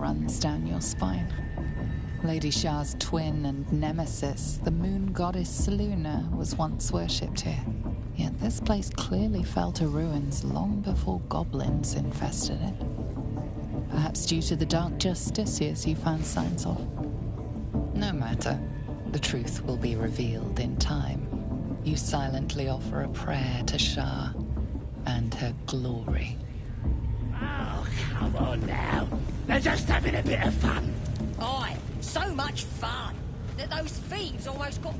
runs down your spine. Lady Shah's twin and nemesis, the moon goddess Seluna, was once worshipped here. Yet this place clearly fell to ruins long before goblins infested it. Perhaps due to the dark justiciars you found signs of. No matter. The truth will be revealed in time. You silently offer a prayer to Shah and her glory. Oh, come on now. They're just having a bit of fun. Aye, so much fun that those thieves almost got...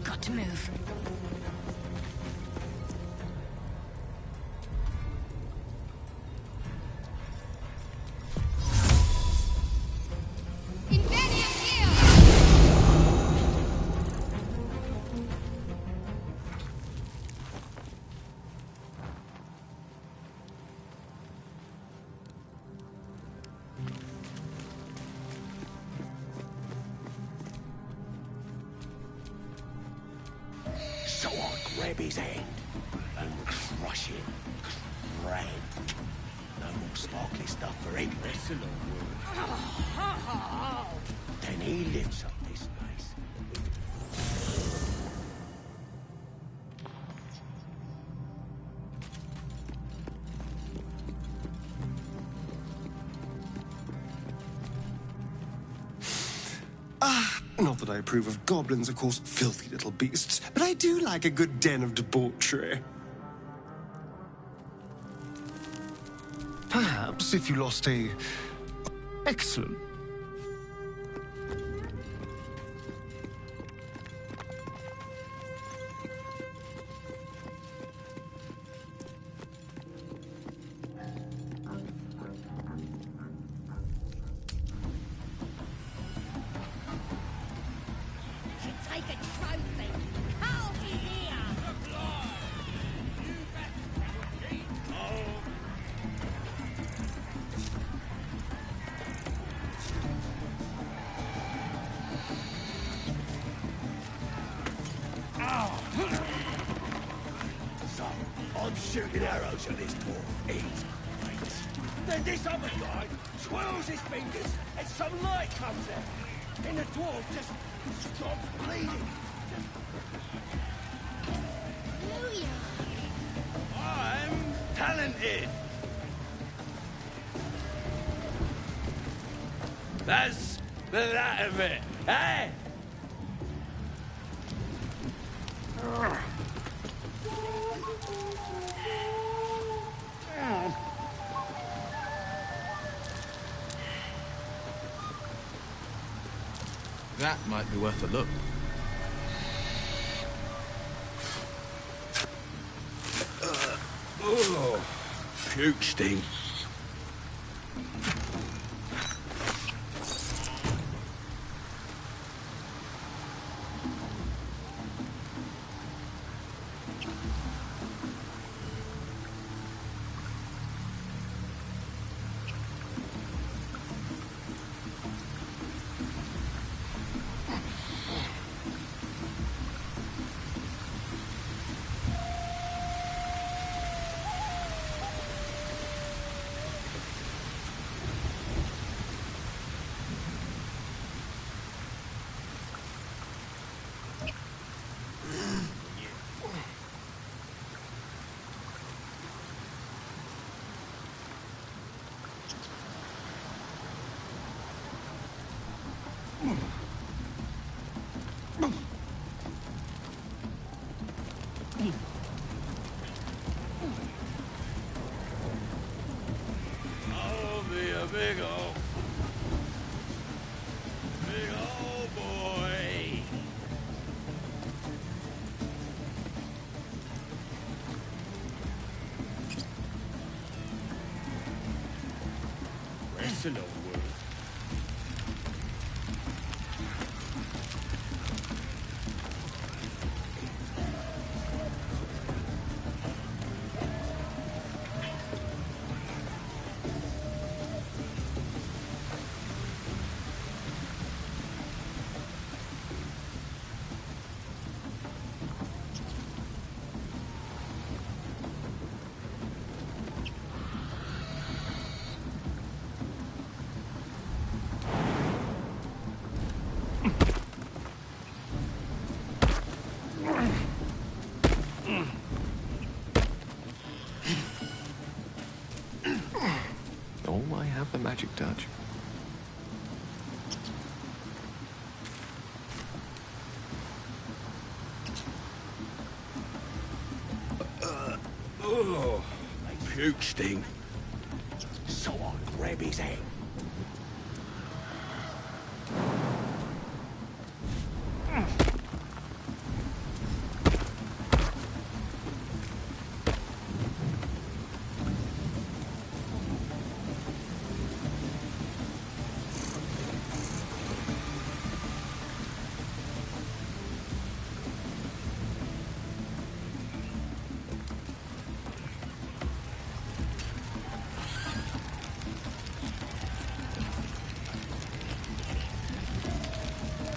Got to move. So I'll grab his hand and crush him. Cram. No more sparkly stuff for him. Then he lifts up this place. Not that I approve of goblins, of course, filthy little beasts, but I do like a good den of debauchery. Perhaps if you lost a... Excellent. Take a trophy. How's he here? So, I'm shooting arrows at this dwarf. He's great. Then this other guy twirls his fingers and some light comes out. And the dwarf just stops bleeding. I'm talented. That's the that of it, eh? That might be worth a look. Oh, puke sting. a long word. Oh, I have the magic touch. Oh, my puke sting. So I grab his hand.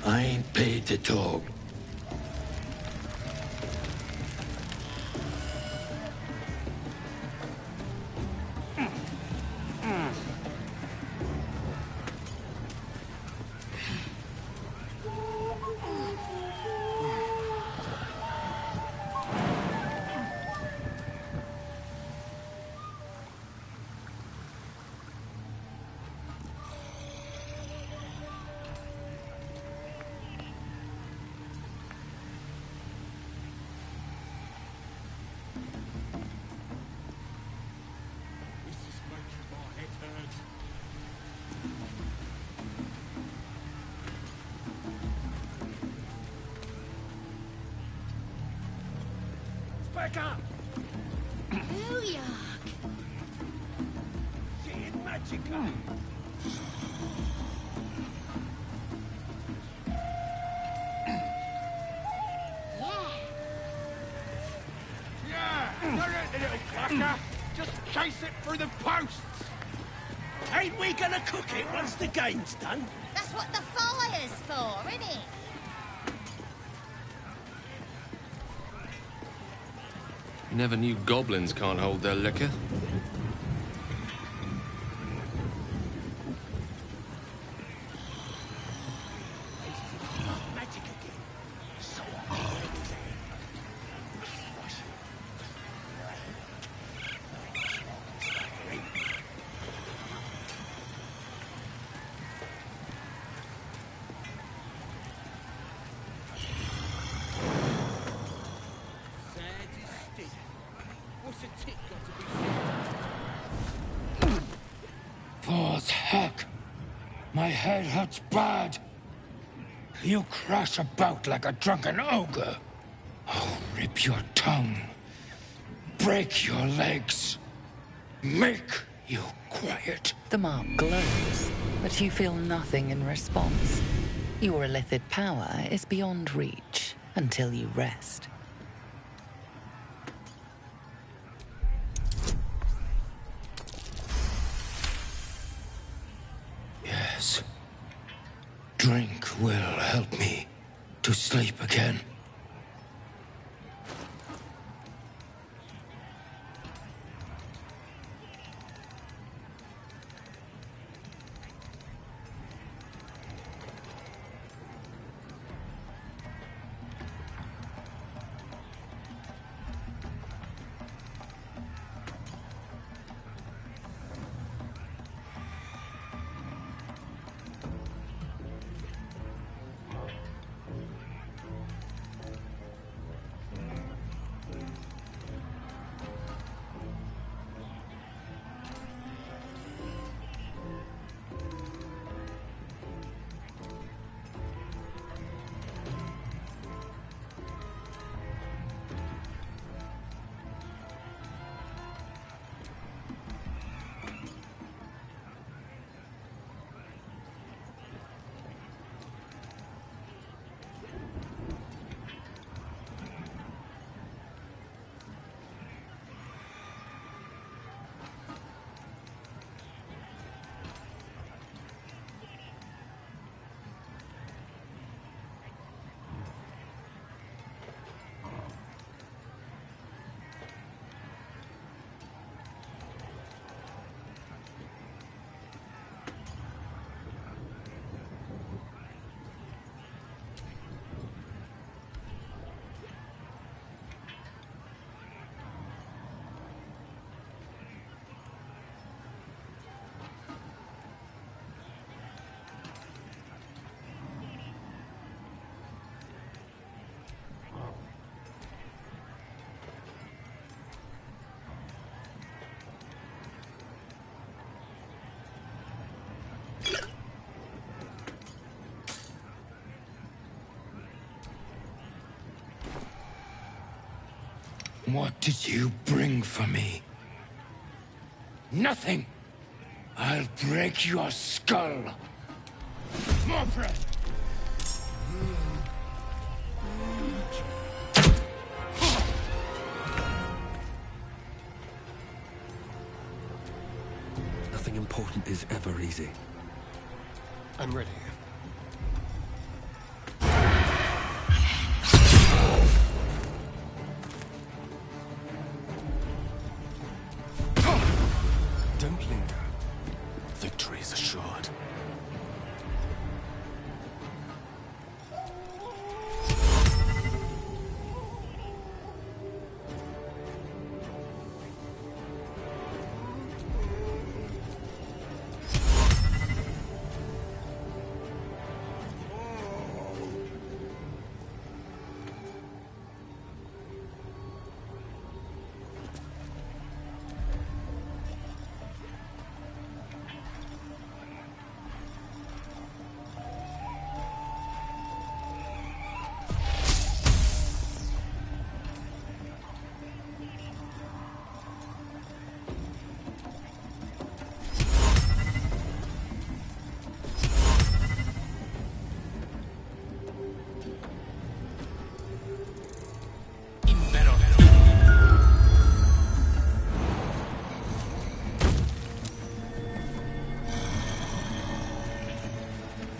I ain't paid to talk. Back up! Booyah! Shit, magica! Yeah! Don't hurt the little fucker! Just chase it through the posts! Ain't we gonna cook it once the game's done? That's what the fire's for, isn't it? Never knew goblins can't hold their liquor. Magic again. So I grab his hand. Wash it. What's a tick got to be said? Paws heck! My head hurts bad. You crash about like a drunken ogre. I'll rip your tongue. Break your legs. Make you quiet. The mark glows, but you feel nothing in response. Your illithid power is beyond reach until you rest. Yes. Drink will help me to sleep again. What did you bring for me? Nothing! I'll break your skull! More breath! Nothing important is ever easy. I'm ready. Don't linger. Victory is assured.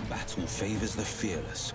Battle favors the fearless.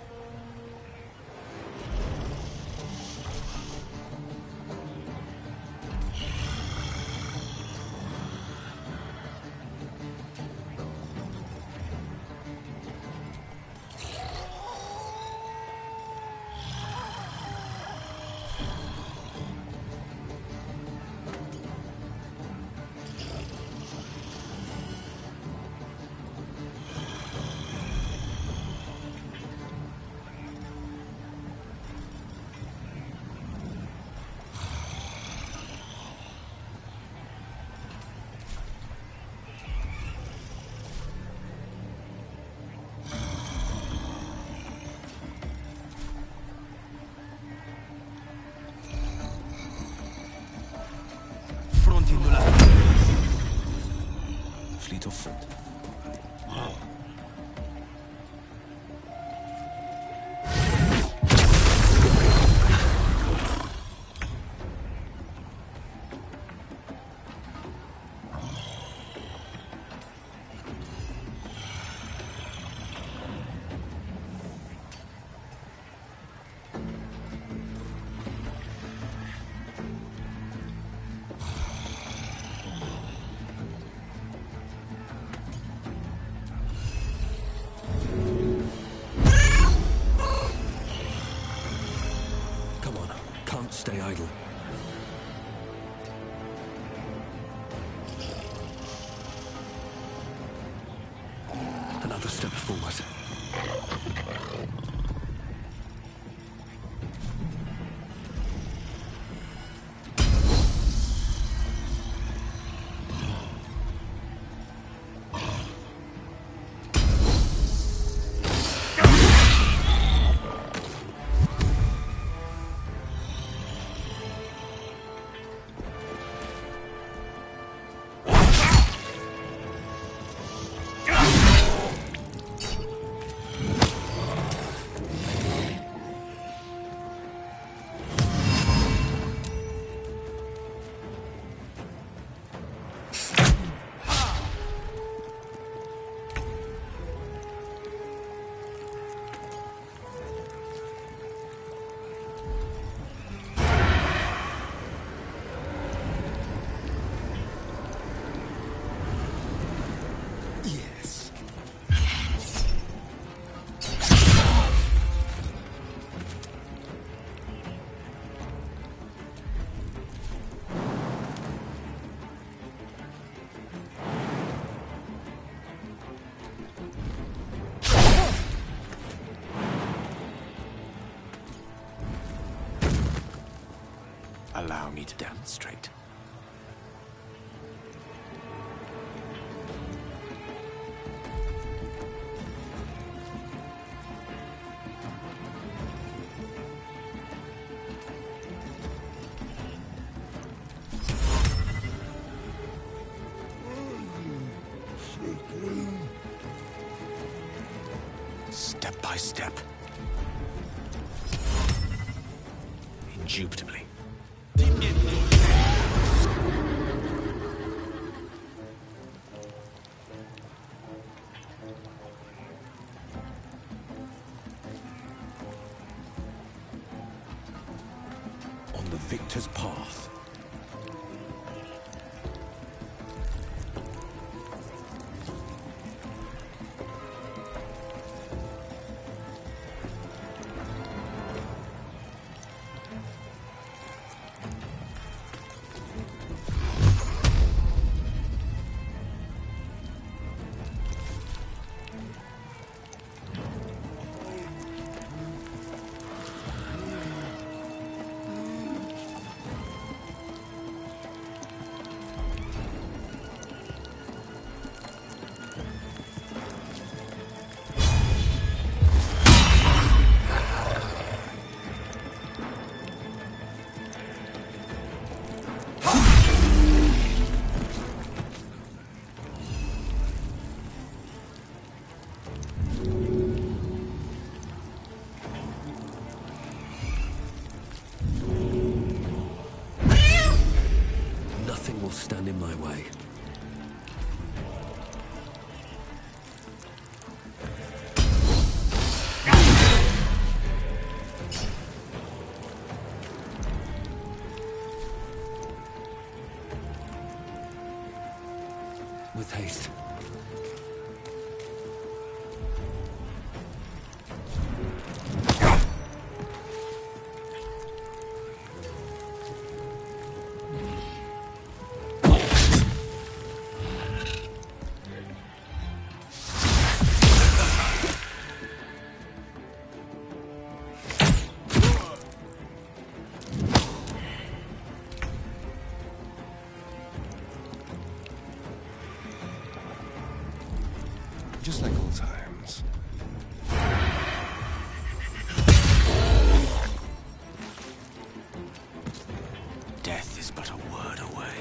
Fleet of foot. Can't stay idle. Another step forward. Allow me to demonstrate. step by step. Indubitably. On the victor's path. Nothing will stand in my way. With haste. Just like old times. Death is but a word away.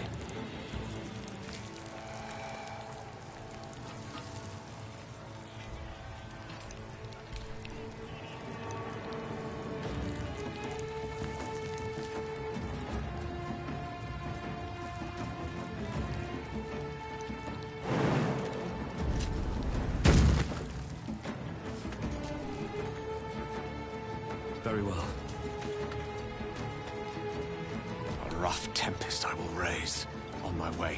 Very well. A rough tempest I will raise on my way.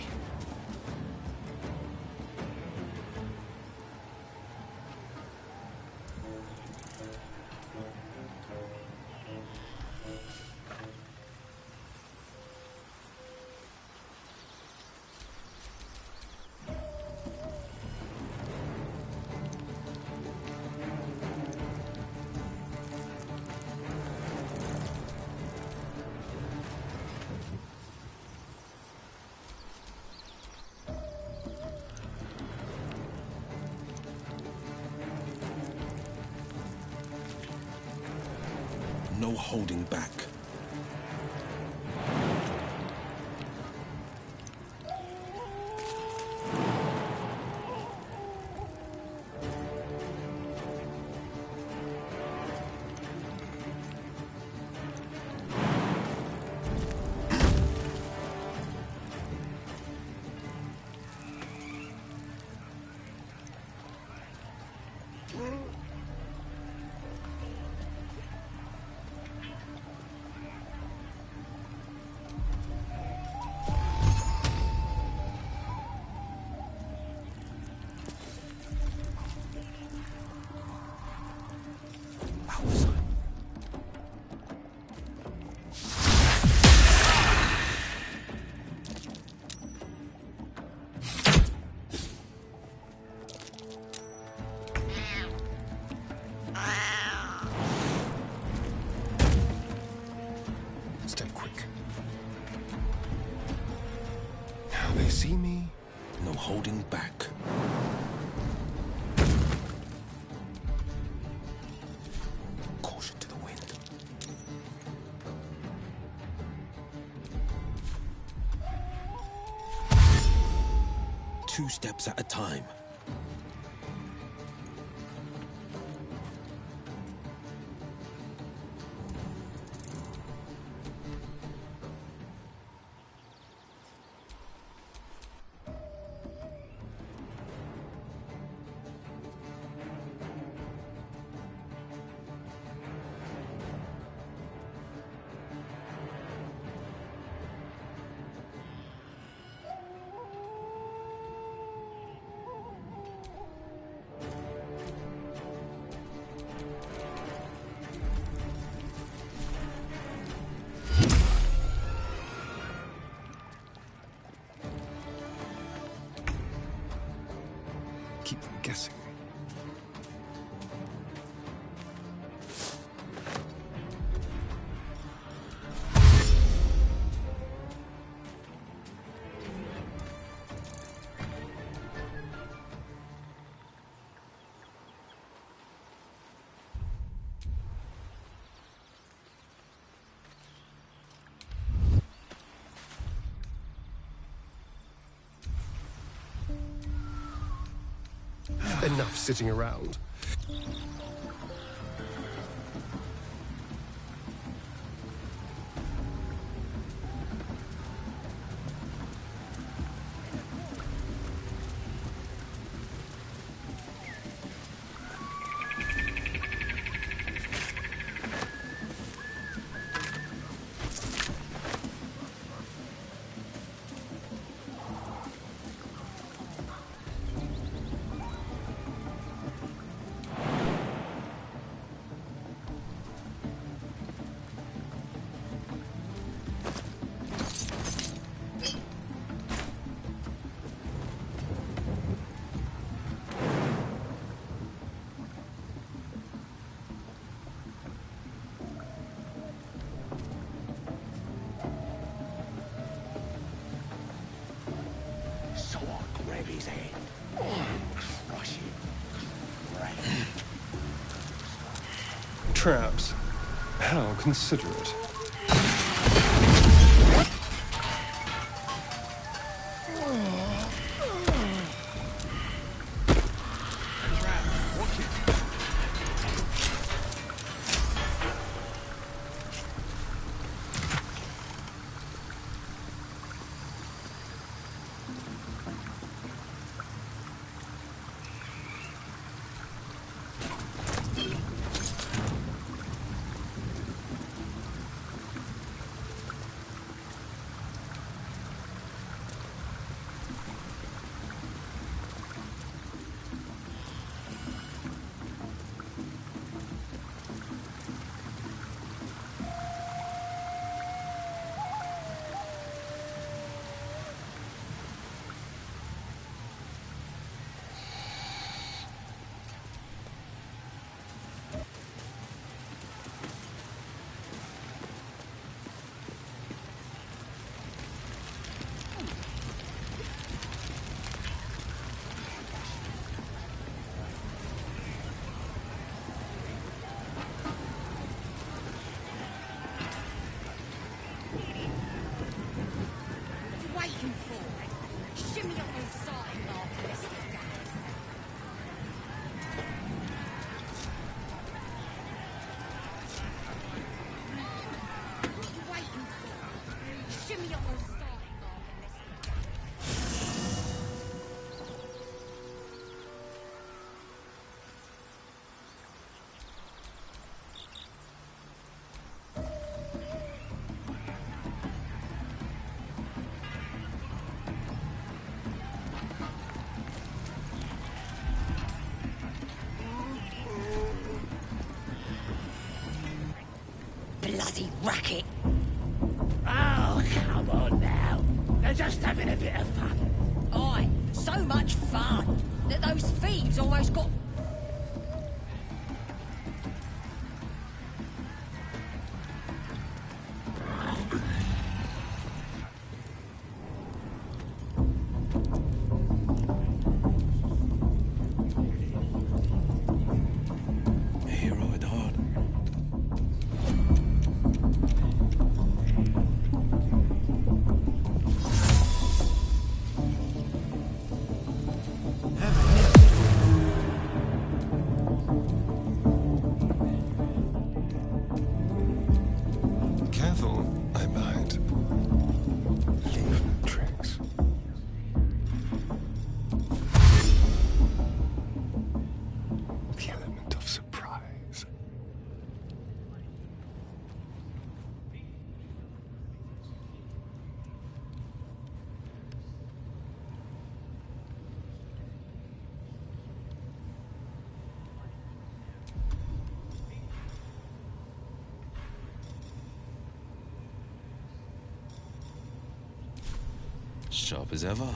No holding back. Step quick. Now they see me, no holding back. Caution to the wind. 2 steps at a time. keep them guessing. Enough sitting around. So I'll grab his head. Crush it. Right. Traps. How considerate. Waiting for? Shimmy up on side, Mark, let's get going. What you waiting for? Shimmy up on side, Mark, let's get going. Bloody racket! Oh, come on now. They're just having a bit of fun. Aye, so much fun that those thieves almost got... He rode hard. Careful, I might. Leave tricks. The element of surprise. Sharp as ever.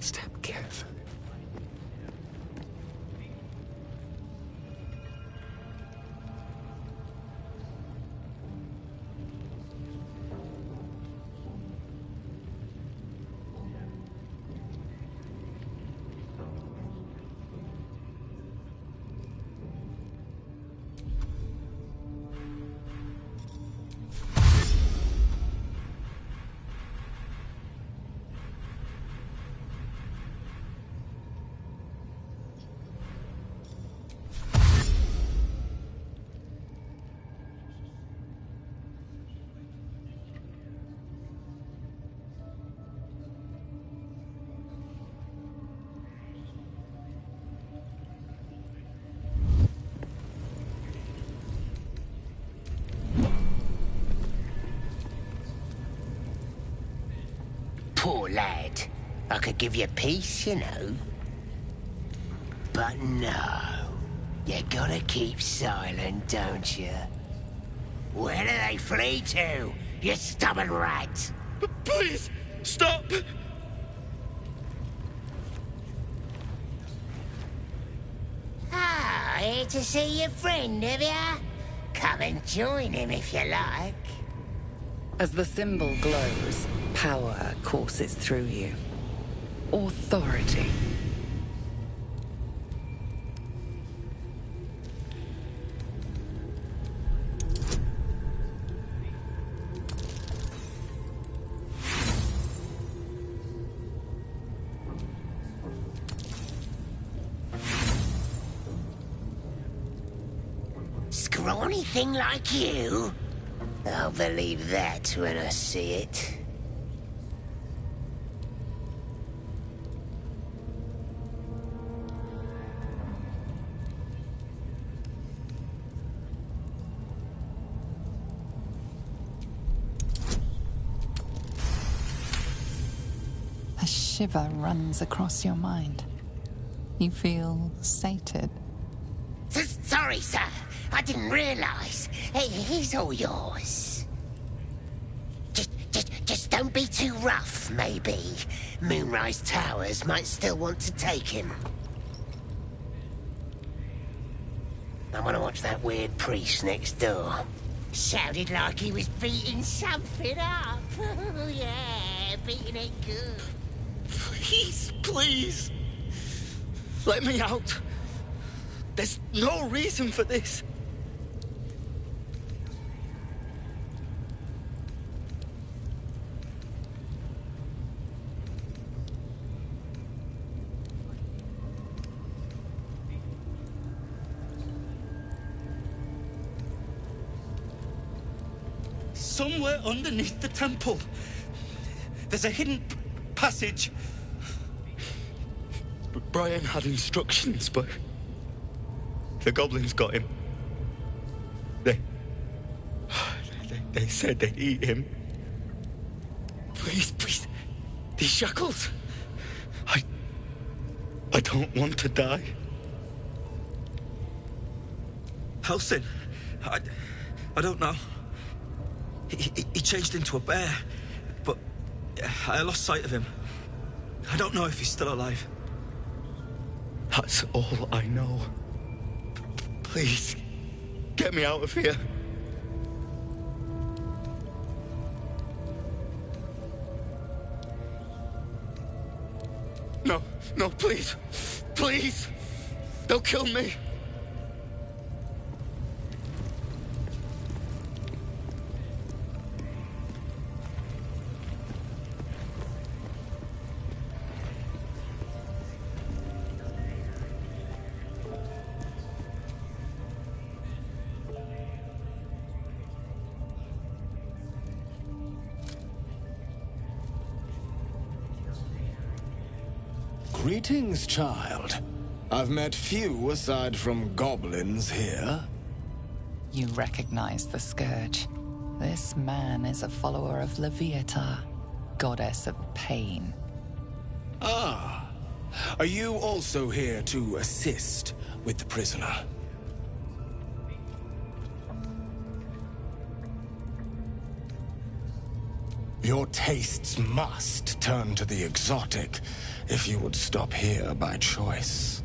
Step carefully. Poor lad. I could give you peace, you know. But no. You gotta keep silent, don't you? Where do they flee to, you stubborn rat? Please, stop! Ah, here to see your friend, have ya? Come and join him if you like. As the symbol glows, power courses through you. Authority. Scrawny thing like you? I'll believe that when I see it. A shiver runs across your mind. You feel sated. Sorry, sir. I didn't realize. He's all yours. Just don't be too rough, maybe. Moonrise Towers might still want to take him. I want to watch that weird priest next door. Sounded like he was beating something up. Oh, yeah, beating it good. Please, please. Let me out. There's no reason for this. Somewhere underneath the temple, there's a hidden passage. Brian had instructions, but the goblins got him. They said they'd eat him. Please, please, these shackles. I don't want to die. Halsin, I don't know. He changed into a bear, but I lost sight of him. I don't know if he's still alive. That's all I know. Please, get me out of here. No, please. Please. They'll kill me. Greetings, child. I've met few aside from goblins here. You recognize the Scourge. This man is a follower of Leviata, goddess of pain. Ah. Are you also here to assist with the prisoner? Your tastes must turn to the exotic if you would stop here by choice.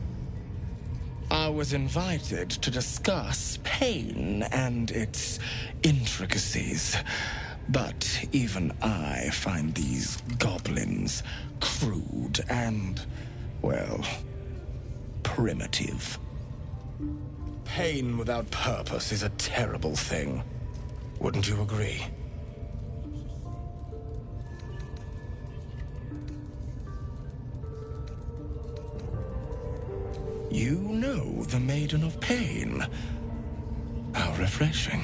I was invited to discuss pain and its intricacies, but even I find these goblins crude and, well, primitive. Pain without purpose is a terrible thing. Wouldn't you agree? You know the Maiden of Pain. How refreshing.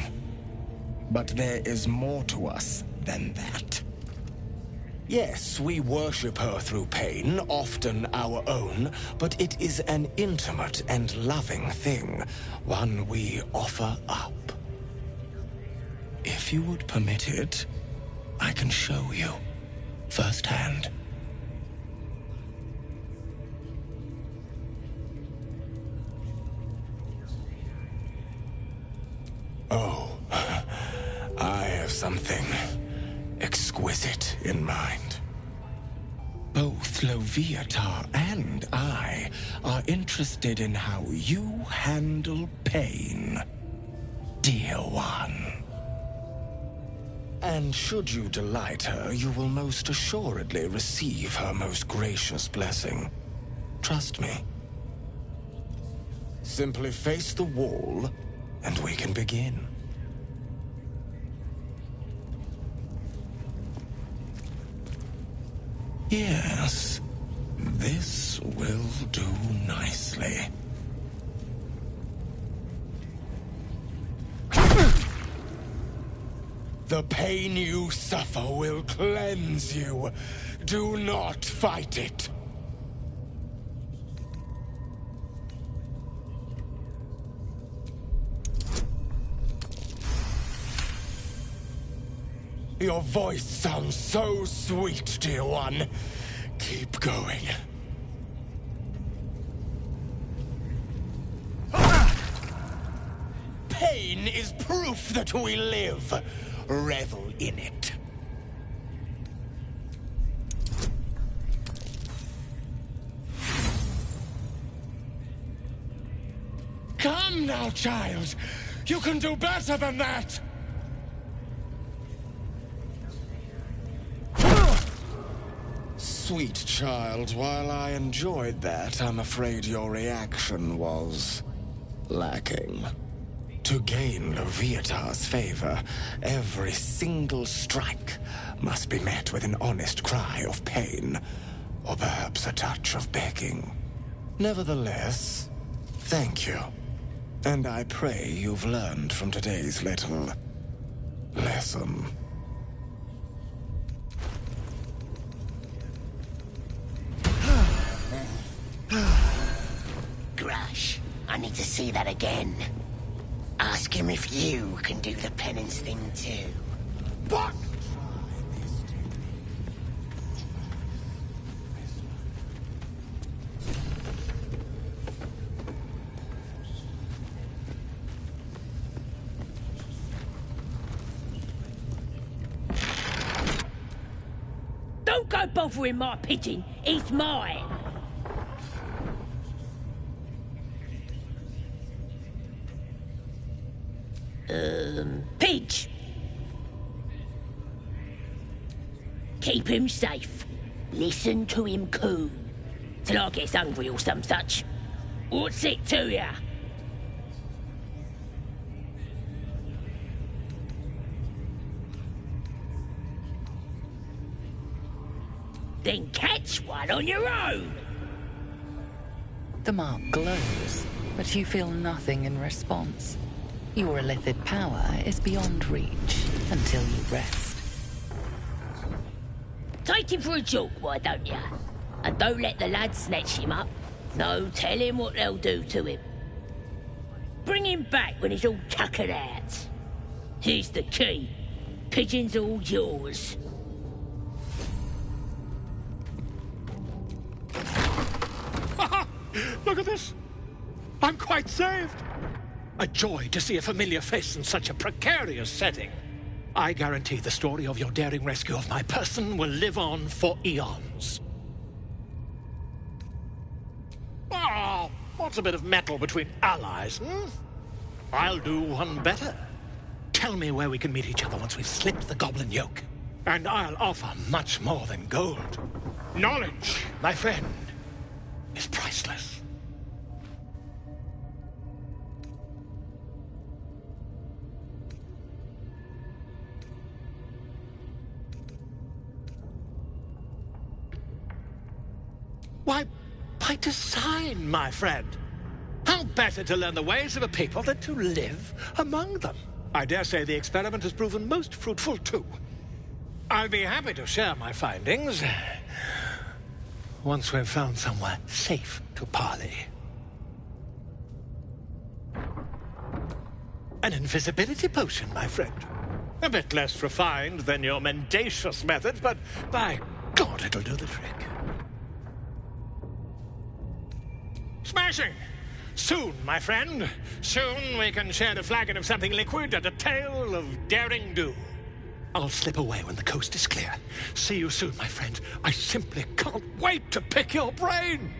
But there is more to us than that. Yes, we worship her through pain, often our own, but it is an intimate and loving thing, one we offer up. If you would permit it, I can show you firsthand. Oh, I have something exquisite in mind. Both Loviatar and I are interested in how you handle pain, dear one. And should you delight her, you will most assuredly receive her most gracious blessing. Trust me. Simply face the wall, and we can begin. Yes, this will do nicely. The pain you suffer will cleanse you. Do not fight it. Your voice sounds so sweet, dear one. Keep going. Pain is proof that we live. Revel in it. Come now, child. You can do better than that. Sweet child, while I enjoyed that, I'm afraid your reaction was lacking. To gain Loviatar's favor, every single strike must be met with an honest cry of pain, or perhaps a touch of begging. Nevertheless, thank you. And I pray you've learned from today's little lesson. Grush, I need to see that again. Ask him if you can do the penance thing too. But Don't go bothering my pigeon. It's mine. Pidge. Keep him safe. Listen to him coo. Till I gets hungry or some such. What's it to ya? Then catch one on your own. The mark glows, but you feel nothing in response. Your illithid power is beyond reach until you rest. Take him for a joke, why don't ya? And don't let the lads snatch him up. No, tell him what they'll do to him. Bring him back when he's all tuckered out. Here's the key. Pigeon's all yours. Look at this. I'm quite saved. A joy to see a familiar face in such a precarious setting. I guarantee the story of your daring rescue of my person will live on for eons. Oh, what's a bit of metal between allies, hmm? I'll do one better. Tell me where we can meet each other once we've slipped the goblin yoke. And I'll offer much more than gold. Knowledge, my friend, is priceless. Why, by design, my friend. How better to learn the ways of a people than to live among them? I dare say the experiment has proven most fruitful, too. I'll be happy to share my findings once we've found somewhere safe to parley. An invisibility potion, my friend. A bit less refined than your mendacious methods, but by God, it'll do the trick. Smashing! Soon, my friend. Soon we can share a flagon of something liquid and a tale of daring do. I'll slip away when the coast is clear. See you soon, my friend. I simply can't wait to pick your brain!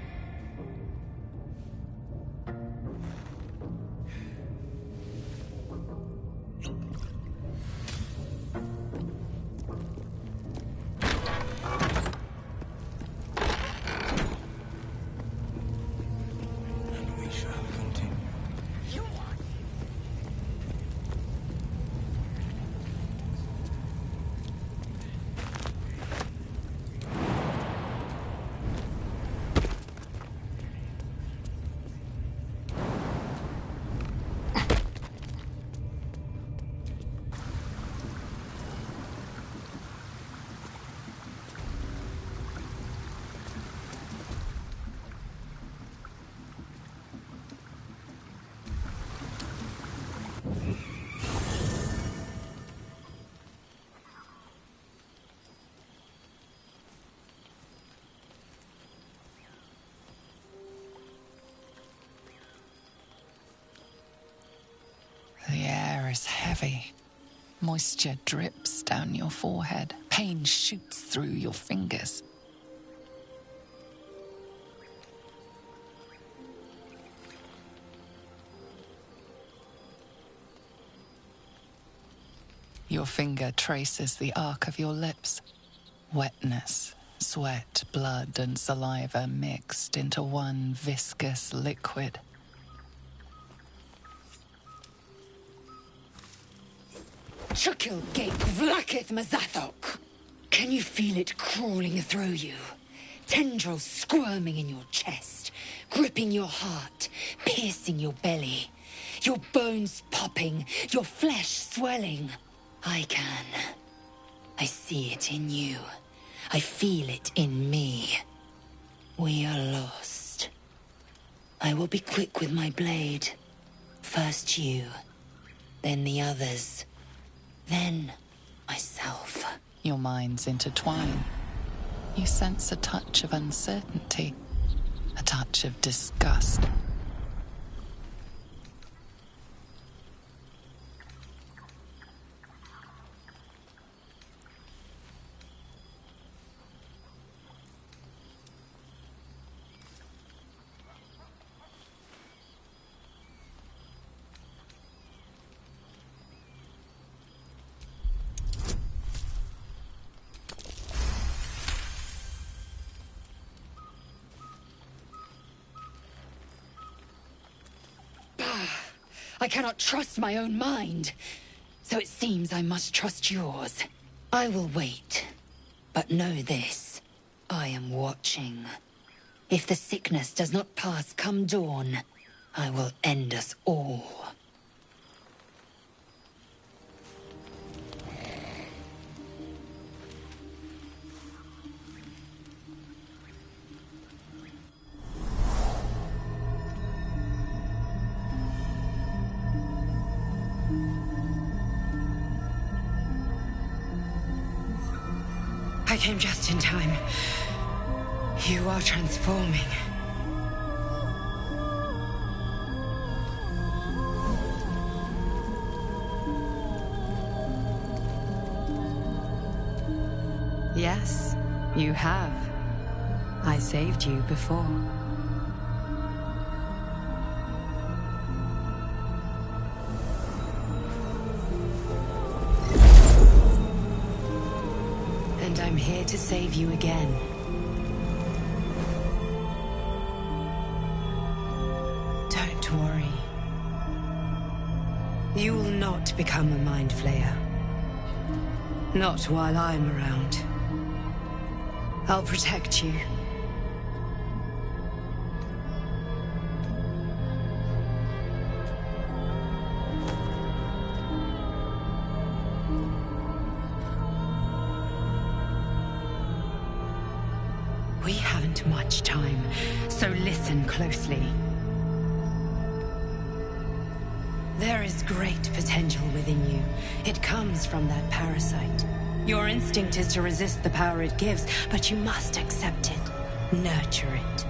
The air is heavy. Moisture drips down your forehead. Pain shoots through your fingers. Your finger traces the arc of your lips. Wetness, sweat, blood, and saliva mixed into one viscous liquid. Chukil Gate Vlakith Mazathok. Can you feel it crawling through you? Tendrils squirming in your chest, gripping your heart, piercing your belly. Your bones popping, your flesh swelling. I can. I see it in you. I feel it in me. We are lost. I will be quick with my blade. First you, then the others. Then, myself. Your minds intertwine. You sense a touch of uncertainty, a touch of disgust. I cannot trust my own mind. So it seems I must trust yours. I will wait. But know this. I am watching. If the sickness does not pass come dawn, I will end us all. I came just in time. You are transforming. You have. I saved you before. And I'm here to save you again. Don't worry. You will not become a Mind Flayer. Not while I'm around. I'll protect you. We haven't much time, so listen closely. There is great potential within you. It comes from that parasite. Your instinct is to resist the power it gives, but you must accept it, nurture it.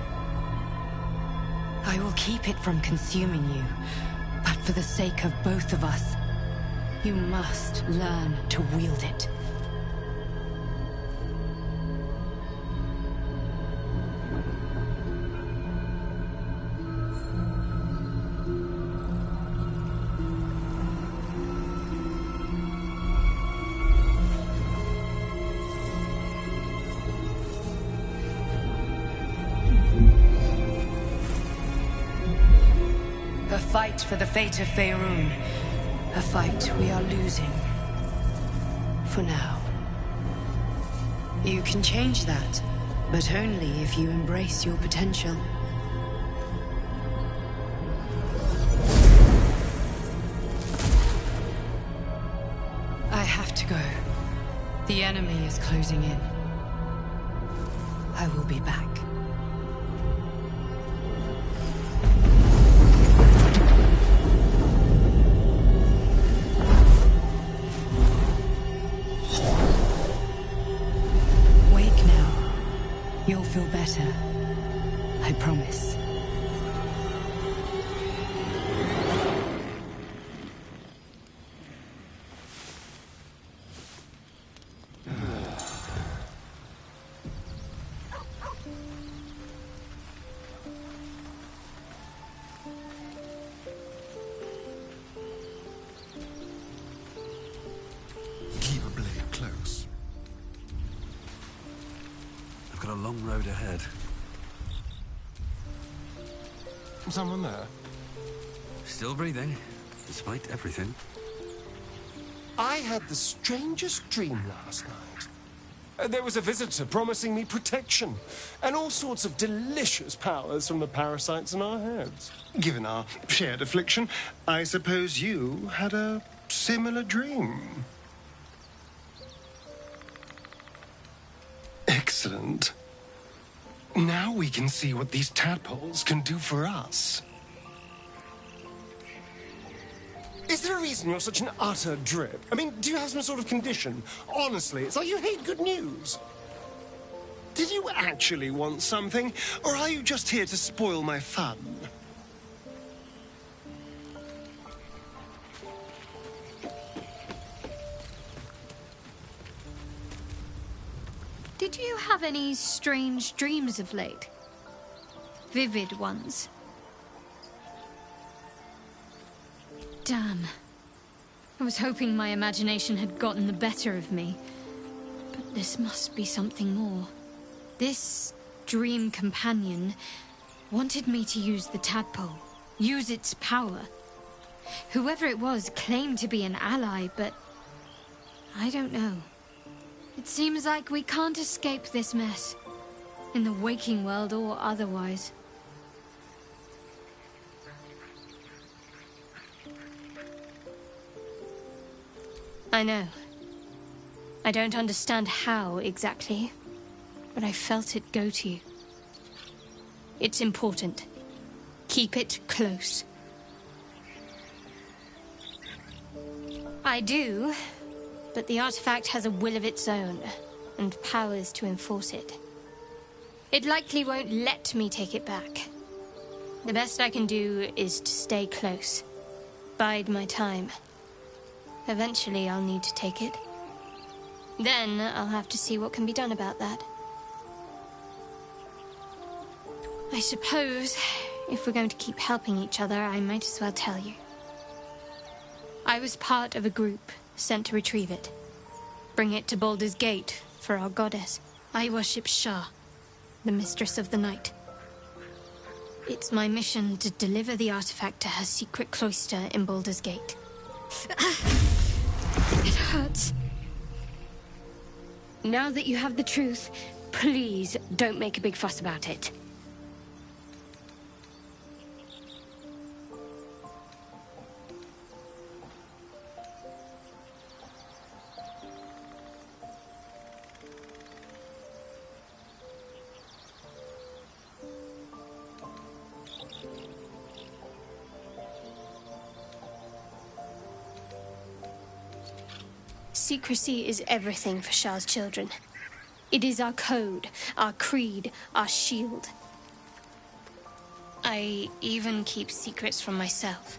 I will keep it from consuming you, but for the sake of both of us, you must learn to wield it. A fight for the fate of Faerun. A fight we are losing. For now. You can change that, but only if you embrace your potential. I have to go. The enemy is closing in. I will be back. You'll feel better. I promise. Keep a blade close. Got a long road ahead. Someone there? Still breathing, despite everything. I had the strangest dream last night. There was a visitor promising me protection and all sorts of delicious powers from the parasites in our heads. Given our shared affliction, I suppose you had a similar dream. Excellent. Now we can see what these tadpoles can do for us. Is there a reason you're such an utter drip? I mean, do you have some sort of condition? Honestly, it's like you hate good news. Did you actually want something, or are you just here to spoil my fun? Did you have any strange dreams of late? Vivid ones? Damn. I was hoping my imagination had gotten the better of me. But this must be something more. This dream companion wanted me to use the tadpole, use its power. Whoever it was claimed to be an ally, but I don't know. It seems like we can't escape this mess, in the waking world or otherwise. I know. I don't understand how exactly, but I felt it go to you. It's important. Keep it close. I do. But the artifact has a will of its own, and powers to enforce it. It likely won't let me take it back. The best I can do is to stay close. Bide my time. Eventually I'll need to take it. Then I'll have to see what can be done about that. I suppose, if we're going to keep helping each other, I might as well tell you. I was part of a group sent to retrieve it. Bring it to Baldur's Gate for our goddess. I worship Shah, the mistress of the night. It's my mission to deliver the artifact to her secret cloister in Baldur's Gate. It hurts. Now that you have the truth, please don't make a big fuss about it. Secrecy is everything for Shah's children. It is our code, our creed, our shield. I even keep secrets from myself.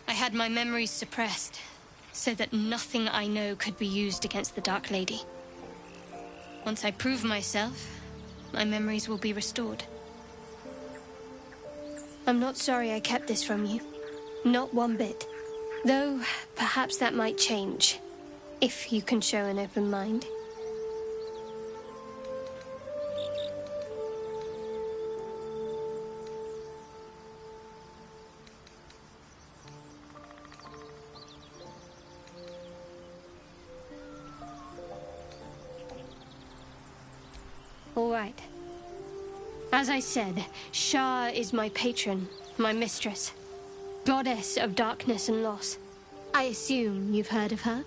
I had my memories suppressed, so that nothing I know could be used against the Dark Lady. Once I prove myself, my memories will be restored. I'm not sorry I kept this from you. Not one bit. Though, perhaps that might change, if you can show an open mind. All right. As I said, Shah is my patron, my mistress. Goddess of darkness and loss. I assume you've heard of her?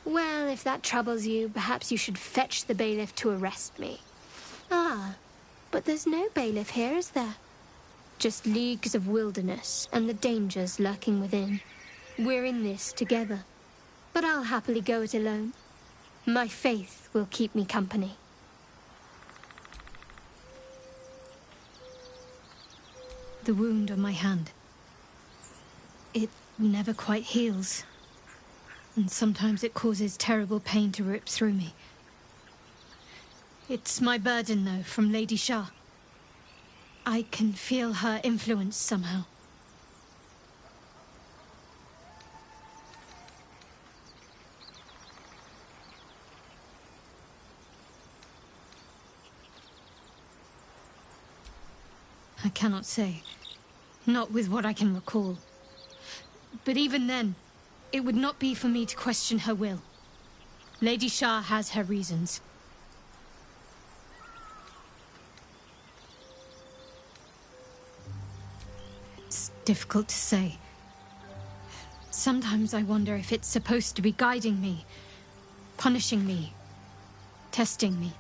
Well, if that troubles you, perhaps you should fetch the bailiff to arrest me. Ah, but there's no bailiff here, is there? Just leagues of wilderness and the dangers lurking within. We're in this together. But I'll happily go it alone. My faith will keep me company. The wound on my hand. It never quite heals. And sometimes it causes terrible pain to rip through me. It's my burden, though, from Lady Shah. I can feel her influence somehow. I cannot say. Not with what I can recall. But even then, it would not be for me to question her will. Lady Shah has her reasons. It's difficult to say. Sometimes I wonder if it's supposed to be guiding me, punishing me, testing me.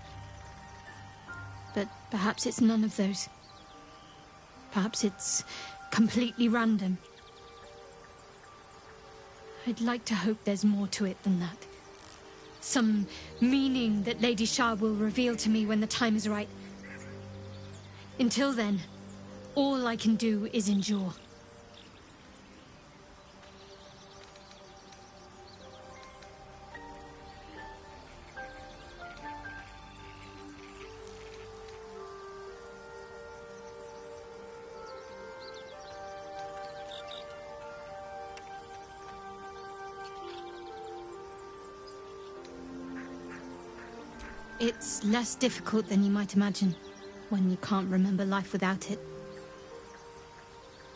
But perhaps it's none of those. Perhaps it's completely random. I'd like to hope there's more to it than that. Some meaning that Lady Shah will reveal to me when the time is right. Until then, all I can do is endure. It's less difficult than you might imagine, when you can't remember life without it.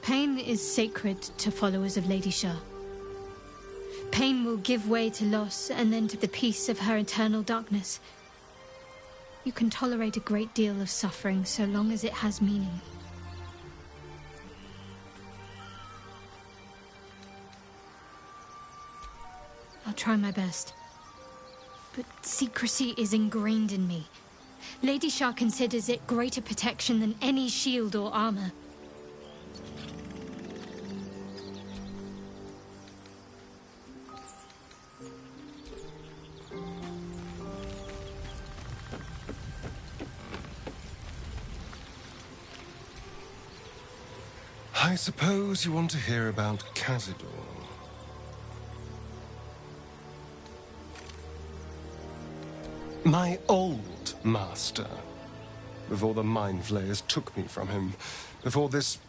Pain is sacred to followers of Lady Shah. Pain will give way to loss, and then to the peace of her eternal darkness. You can tolerate a great deal of suffering so long as it has meaning. I'll try my best. But secrecy is ingrained in me. Lady Shah considers it greater protection than any shield or armor. I suppose you want to hear about Cazador. My old master. Before the Mind Flayers took me from him. Before this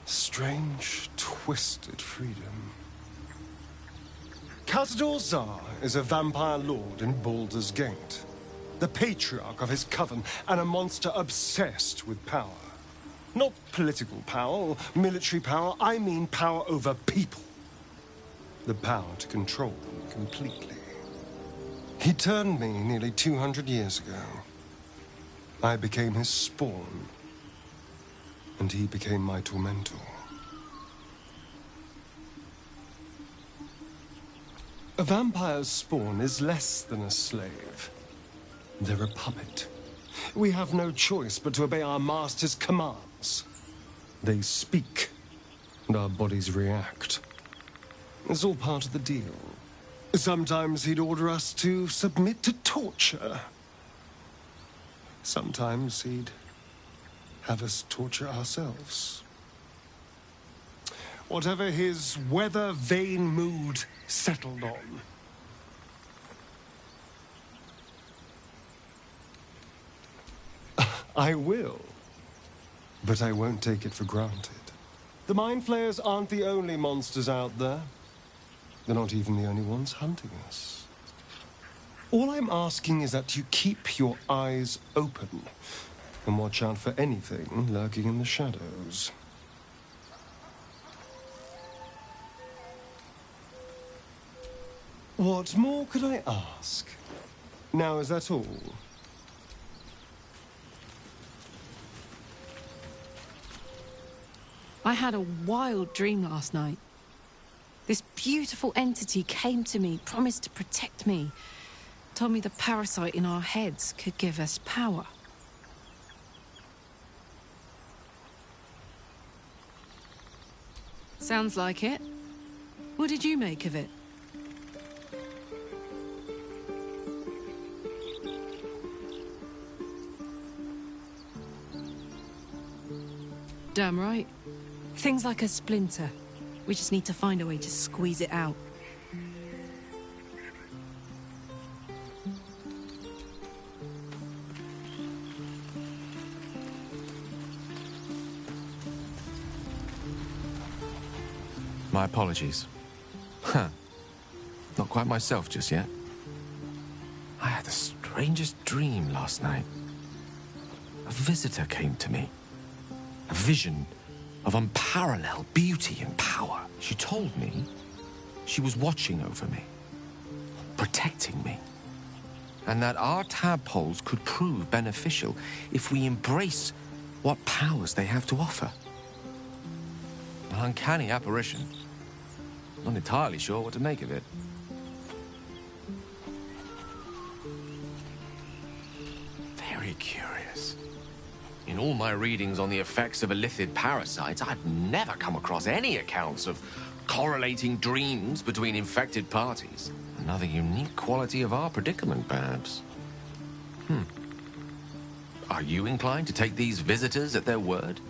strange, twisted freedom. Khazad Zar is a vampire lord in Baldur's Gate. The patriarch of his coven, and a monster obsessed with power. Not political power or military power, I mean power over people. The power to control them completely. He turned me nearly 200 years ago. I became his spawn, and he became my tormentor. A vampire's spawn is less than a slave. They're a puppet. We have no choice but to obey our master's commands. They speak, and our bodies react. It's all part of the deal. Sometimes he'd order us to submit to torture. Sometimes he'd have us torture ourselves. Whatever his weather-vane mood settled on. I will, but I won't take it for granted. The Mind Flayers aren't the only monsters out there. They're not even the only ones hunting us. All I'm asking is that you keep your eyes open and watch out for anything lurking in the shadows. What more could I ask? Now, is that all? I had a wild dream last night. This beautiful entity came to me, promised to protect me, told me the parasite in our heads could give us power. Sounds like it. What did you make of it? Damn right. Things like a splinter. We just need to find a way to squeeze it out. My apologies. Huh. Not quite myself just yet. I had the strangest dream last night. A visitor came to me. A vision of unparalleled beauty and power. She told me she was watching over me, protecting me, and that our tadpoles could prove beneficial if we embrace what powers they have to offer. An uncanny apparition. Not entirely sure what to make of it. Very curious. In all my readings on the effects of illithid parasites, I've never come across any accounts of correlating dreams between infected parties. Another unique quality of our predicament, perhaps. Are you inclined to take these visitors at their word?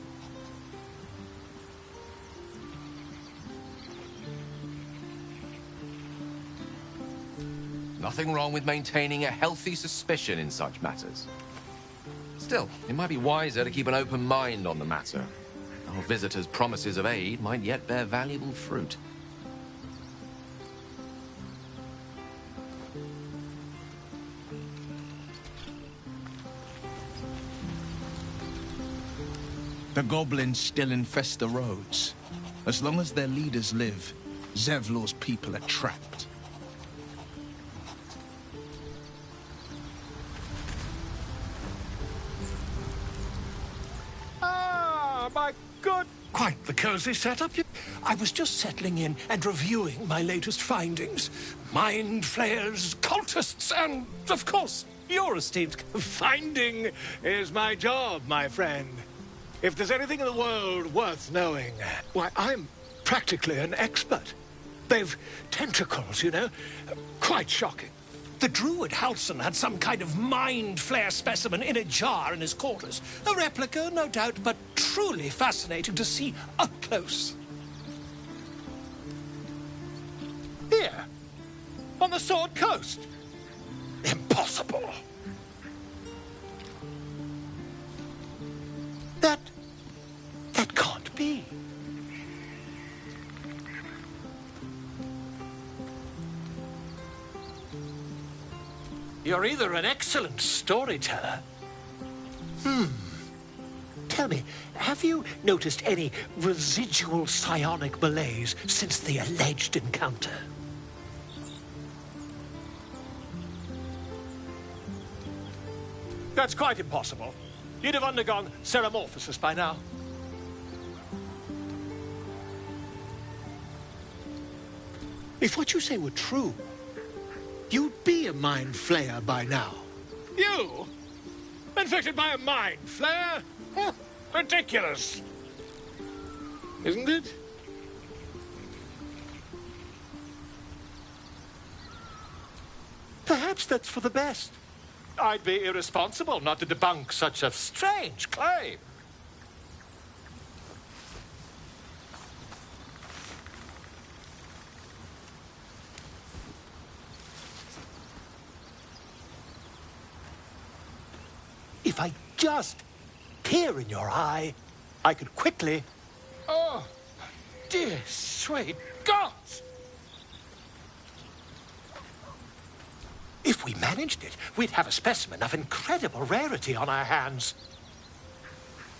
Nothing wrong with maintaining a healthy suspicion in such matters. Still, it might be wiser to keep an open mind on the matter. Our visitors' promises of aid might yet bear valuable fruit. The goblins still infest the roads. As long as their leaders live, Zevlor's people are trapped. My good... Quite the cozy setup. I was just settling in and reviewing my latest findings. Mind Flayers, cultists, and, of course, your esteemed... Finding is my job, my friend. If there's anything in the world worth knowing, why, I'm practically an expert. They've tentacles, you know. Quite shocking. The druid Halson had some kind of mind flare specimen in a jar in his quarters. A replica, no doubt, but truly fascinating to see up close. Here, on the Sword Coast. Impossible. impossible. That can't be. You're either an excellent storyteller. Tell me, have you noticed any residual psionic malaise since the alleged encounter? That's quite impossible. You'd have undergone ceramorphosis by now. If what you say were true, you'd be a mind flayer by now. You? Infected by a mind flayer? Huh, ridiculous. Isn't it? Perhaps that's for the best. I'd be irresponsible not to debunk such a strange claim. If I just peer in your eye, I could quickly... Oh, dear sweet gods! If we managed it, we'd have a specimen of incredible rarity on our hands.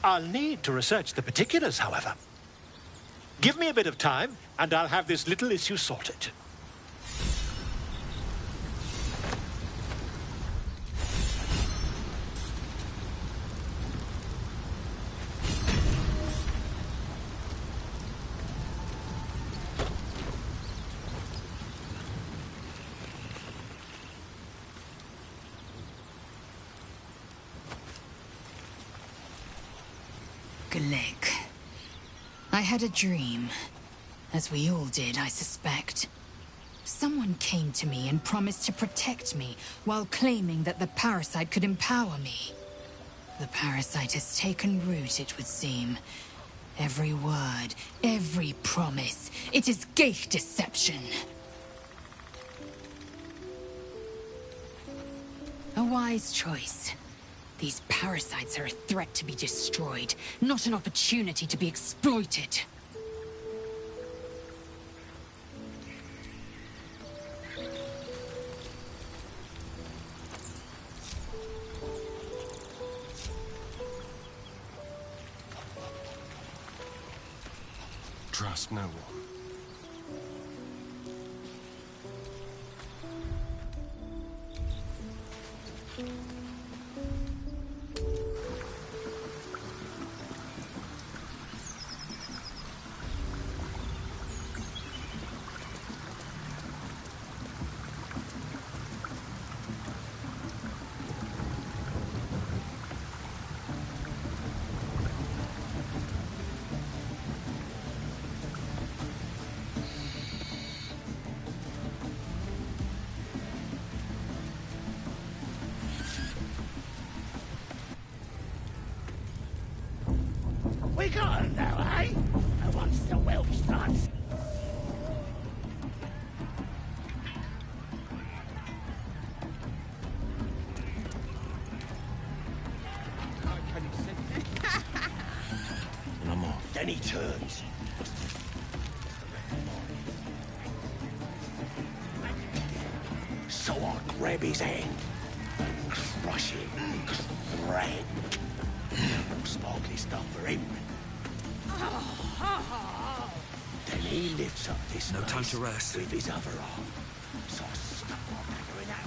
I'll need to research the particulars, however. Give me a bit of time, and I'll have this little issue sorted. Galik. I had a dream. As we all did, I suspect. Someone came to me and promised to protect me, while claiming that the parasite could empower me. The parasite has taken root, it would seem. Every word, every promise, it is Geich deception. A wise choice. These parasites are a threat to be destroyed, not an opportunity to be exploited. Trust no one. We got him now, eh? And once the whelp starts... And I'm off. Then he turns. So I'll grab his hand, crush him, crank. Sparkly stuff for him. Then he lifts up this No time to rest. with his other arm. So I stuck my dagger in that.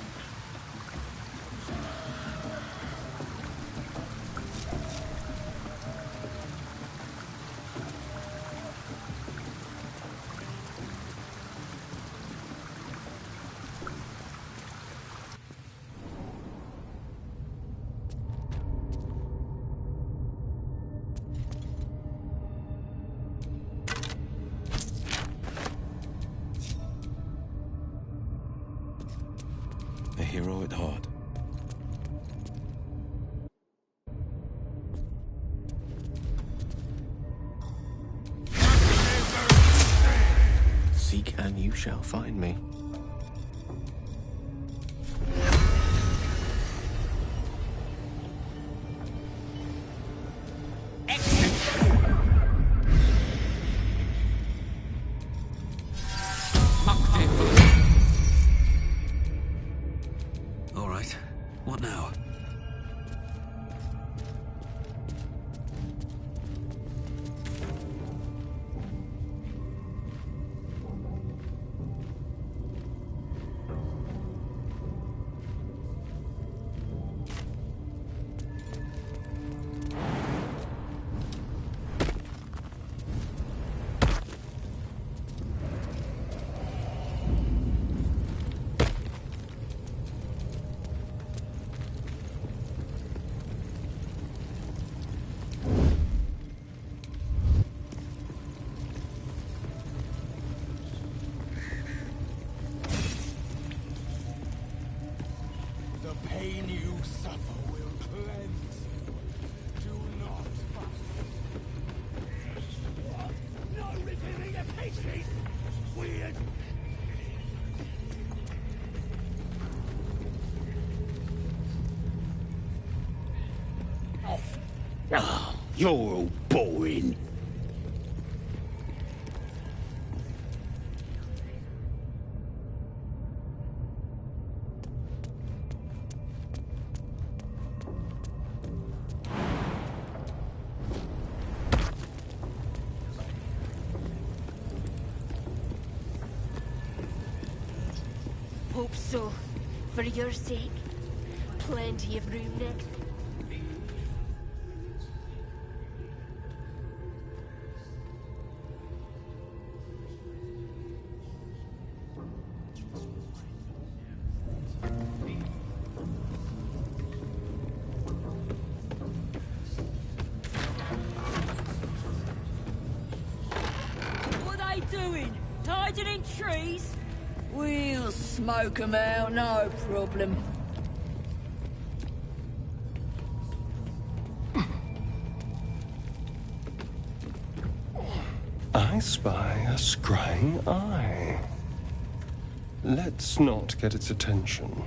A hero at heart. Seek and you shall find me. The pain you suffer will cleanse you. Do not What? No revealing your pastries? Weird. Oh, you're all boring. Hope so. For your sake. Plenty of room next. What are they doing? Hiding in trees? We'll smoke 'em out, no problem. I spy a scrying eye. Let's not get its attention.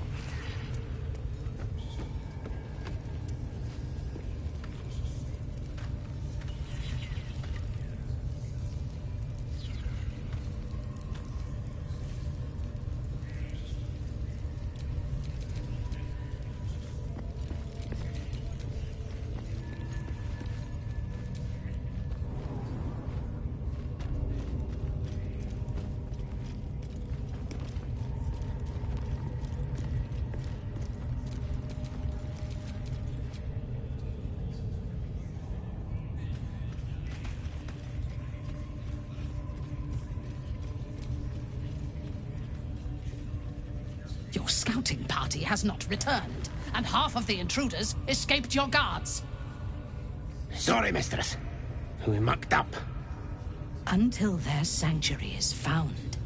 Your scouting party has not returned, and half of the intruders escaped your guards. Sorry, mistress. We mucked up. Until their sanctuary is found,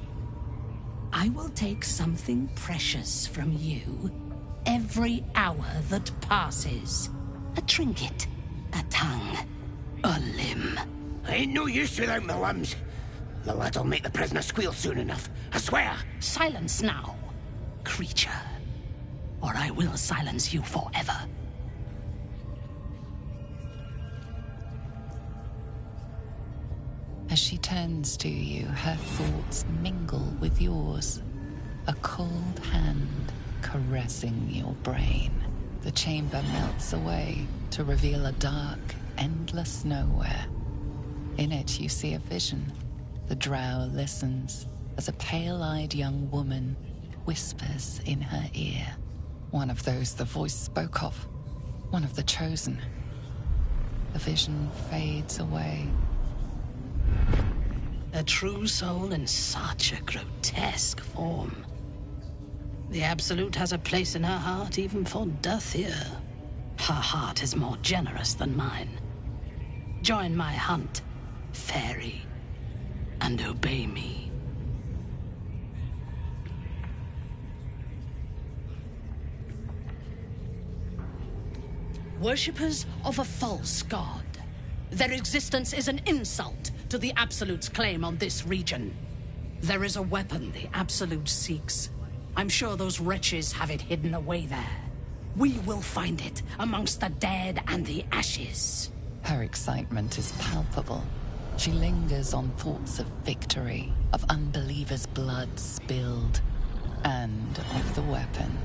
I will take something precious from you every hour that passes. A trinket, a tongue, a limb. I ain't no use without my limbs. The lad'll make the prisoner squeal soon enough. I swear. Silence now, creature, or I will silence you forever. As she turns to you, her thoughts mingle with yours. A cold hand caressing your brain. The chamber melts away to reveal a dark, endless nowhere. In it, you see a vision. The drow listens as a pale-eyed young woman whispers in her ear. One of those the voice spoke of. One of the chosen. The vision fades away. A true soul in such a grotesque form. The Absolute has a place in her heart even for Dathir. Her heart is more generous than mine. Join my hunt, fairy, and obey me. Worshippers of a false god. Their existence is an insult to the Absolute's claim on this region. There is a weapon the Absolute seeks. I'm sure those wretches have it hidden away there. We will find it amongst the dead and the ashes. Her excitement is palpable. She lingers on thoughts of victory, of unbelievers' blood spilled, and of the weapon.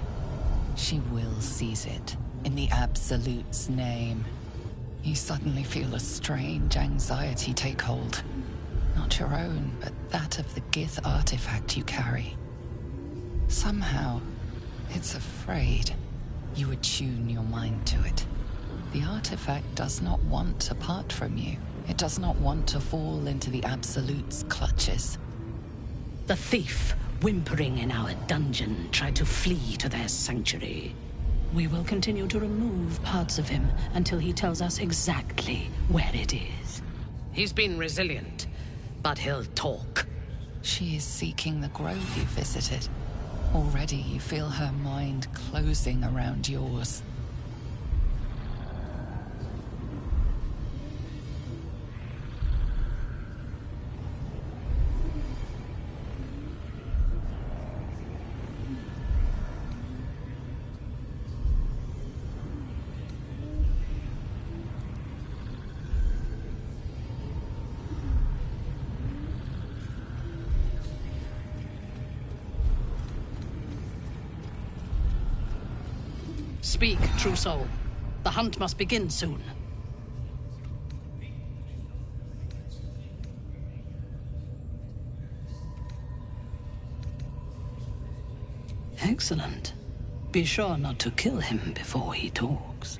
She will seize it, in the Absolute's name. You suddenly feel a strange anxiety take hold. Not your own, but that of the Gith artifact you carry. Somehow, it's afraid. You attune your mind to it. The artifact does not want to part from you. It does not want to fall into the Absolute's clutches. The thief, whimpering in our dungeon, tried to flee to their sanctuary. We will continue to remove parts of him until he tells us exactly where it is. He's been resilient, but he'll talk. She is seeking the grove you visited. Already you feel her mind closing around yours. Speak, true soul. The hunt must begin soon. Excellent. Be sure not to kill him before he talks.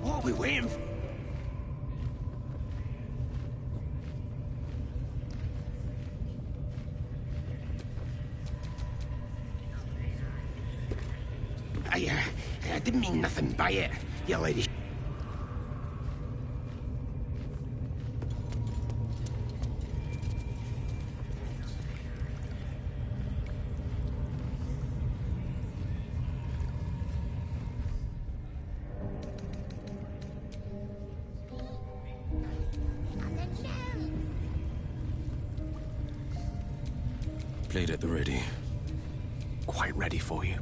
What are we waiting for? I didn't mean nothing by it, you lady. Blade at the ready. Quite ready for you.